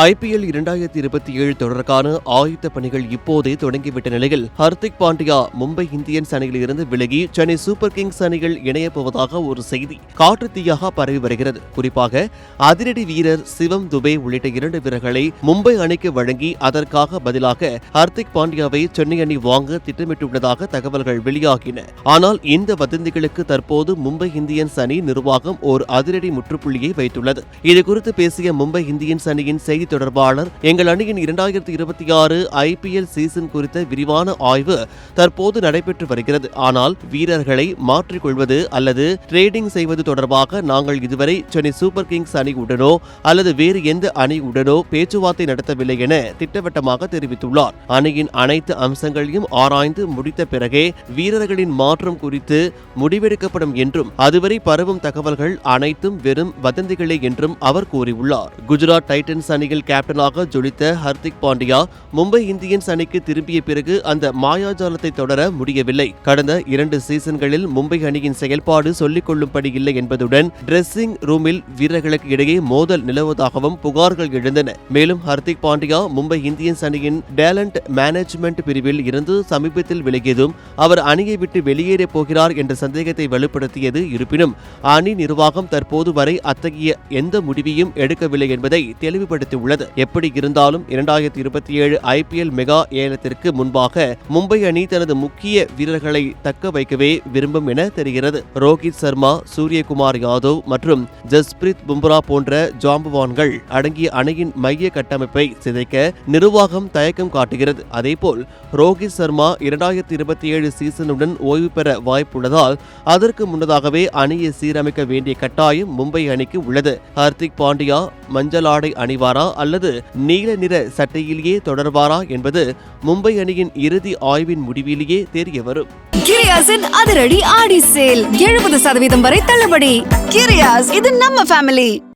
IPL 2027 தொடருக்கான ஆயுத்த பணிகள் இப்போதே தொடங்கிவிட்ட நிலையில் ஹர்திக் பாண்டியா மும்பை இந்தியன்ஸ் அணியில் இருந்து விலகி சென்னை சூப்பர் கிங்ஸ் அணிகள் இணையப் போவதாக ஒரு செய்தி காட்டுத்தீயாக பரவி வருகிறது. குறிப்பாக அதிரடி வீரர் சிவம் துபே உள்ளிட்ட 2 வீரர்களை மும்பை அணிக்கு வழங்கி அதற்காக பதிலாக ஹர்திக் பாண்டியாவை சென்னை அணி வாங்க திட்டமிட்டுள்ளதாக தகவல்கள் வெளியாகின. ஆனால் இந்த வதந்திகளுக்கு தற்போது மும்பை இந்தியன்ஸ் அணி நிர்வாகம் ஓர் அதிரடி முற்றுப்புள்ளியை வைத்துள்ளது. இதுகுறித்து பேசிய மும்பை இந்தியன்ஸ் அணியின் தொடர்பாளர், எங்கள் அணியின் 2026 IPL சீசன் குறித்த விரிவான ஆய்வு தற்போது நடைபெற்று வருகிறது. ஆனால் வீரர்களை மாற்றிக்கொள்வது அல்லது ட்ரேடிங் செய்வது தொடர்பாக நாங்கள் இதுவரை சென்னை சூப்பர் கிங்ஸ் அணியுடனோ அல்லது வேறு எந்த அணியுடனோ பேச்சுவார்த்தை நடத்தவில்லை என திட்டவட்டமாக தெரிவித்துள்ளார். அணியின் அனைத்து அம்சங்களையும் ஆராய்ந்து முடித்த பிறகே வீரர்களின் மாற்றம் குறித்து முடிவெடுக்கப்படும் என்றும் அதுவரை பரவும் தகவல்கள் அனைத்தும் வெறும் வதந்திகளே என்றும் அவர் கூறியுள்ளார். குஜராத் டைட்டன்ஸ் அணியில் கேப்டனாக ஜொலித்த ஹர்திக் பாண்டியா மும்பை இந்தியன்ஸ் அணிக்கு திரும்பிய பிறகு அந்த மாயாஜாலத்தை தொடர முடியவில்லை. கடந்த 2 சீசன்களில் மும்பை அணியின் செயல்பாடு சொல்லிக் கொள்ளும்படி இல்லை என்பதுடன் டிரெஸ்ஸிங் ரூமில் வீரர்களுக்கு இடையே மோதல் நிலவுவதாகவும் புகார்கள் எழுந்தன. மேலும் ஹர்திக் பாண்டியா மும்பை இந்தியன்ஸ் அணியின் டேலண்ட் மேனேஜ்மெண்ட் பிரிவில் இருந்து சமீபத்தில் விலகியதும் அவர் அணியை விட்டு வெளியேறப் போகிறார் என்ற சந்தேகத்தை வலுப்படுத்தியது. இருப்பினும் அணி நிர்வாகம் தற்போது வரை அத்தகைய எந்த முடிவையும் எடுக்கவில்லை என்பதை தெளிவுபடுத்தியுள்ளது. எப்படி இருந்தாலும் 2027 IPL மெகா ஏலத்திற்கு முன்பாக மும்பை அணி தனது முக்கிய வீரர்களை தக்க வைக்கவே விரும்பும் என தெரிகிறது. ரோஹித் சர்மா, சூரியகுமார் யாதவ் மற்றும் ஜஸ்பிரீத் பும்ரா போன்ற ஜாம்பவான்கள் அடங்கிய அணியின் மைய கட்டமைப்பை சிதைக்க நிர்வாகம் தயக்கம் காட்டுகிறது. அதேபோல் ரோஹித் சர்மா 2027 சீசனுடன் ஓய்வு பெற வாய்ப்புள்ளதால் அதற்கு முன்னதாகவே அணியை சீரமைக்க வேண்டிய கட்டாயம் மும்பை அணிக்கு உள்ளது. ஹர்திக் பாண்டியா மஞ்சள் ஆடை அணிவாரா அல்லது நீல நிற சட்டையிலேயே தொடர்வாரா என்பது மும்பை அணியின் இறுதி ஆய்வின் முடிவிலேயே தெரிய வரும். கிரியாஸின் அதிரடி ஆடி சேல் 70% வரை தள்ளுபடி. கிரியாஸ், இது நம்ம ஃபேமிலி.